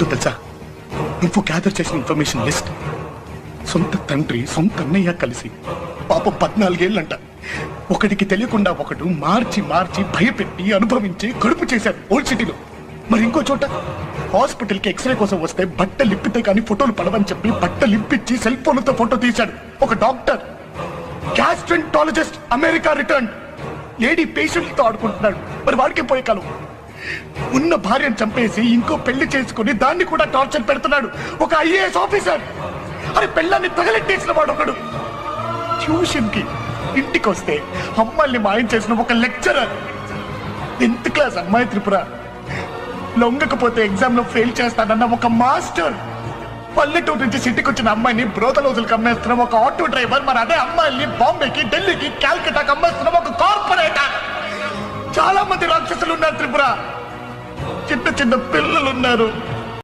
ఏంటో తెలుసా, నువ్వు గ్యాదర్ చేసిన ఇన్ఫర్మేషన్ లిస్ట్ సొంత తండ్రి సొంత అన్నయ్య కలిసి పాపం 14 ఏళ్ళంట ఒకడికి తెలియకుండా ఒకడు మార్చి మార్చి భయపెట్టి అనుభవించి కడుపు చేశాడు ఓల్డ్ సిటీలో. మరి ఇంకో చోట హాస్పిటల్ కి ఎక్స్రే కోసం వస్తే బట్టలు ఇప్పితే కానీ ఫోటోలు పడవని చెప్పి బట్టలు ఇప్పించి సెల్ ఫోన్లతో ఫోటో తీశాడు ఒక doctor. Gastroenterologist America return lady పేషెంట్లతో ఆడుకుంటున్నాడు. మరి వాడికే పోయే కాలం. ఉన్న భార్యను చంపేసి ఇంకో పెళ్లి చేసుకుని దాన్ని కూడా టార్చర్ పెడుతున్నాడు ఒక ఐఏఎస్ ఆఫీసర్. అరే పెళ్ళాన్ని తగలెట్టేసిన వాడు ఒకడు. ట్యూషన్ కి ఇంటికి వస్తే అమ్మాయిల్ని మాయం చేసిన ఒక లెక్చరర్. 10th క్లాస్ అమ్మాయి త్రిపుర లొంగకపోతే ఎగ్జామ్ లో ఫెయిల్ చేస్తానన్న ఒక మాస్టర్. పల్లెటూరు నుంచి సిటీకి వచ్చిన అమ్మాయిని బ్రోతలోజులకు అమ్మేస్తున్న ఒక ఆటో డ్రైవర్. మరి అదే అమ్మాయిల్ని బాంబేకి ఢిల్లీకి క్యాల్కటాకి అమ్మేస్తున్న ఒక కార్పొరేటర్. చాలా మంది రాక్షసులు ఉన్నారు త్రిపుర. చిన్న చిన్న పిల్లలు ఉన్నారు.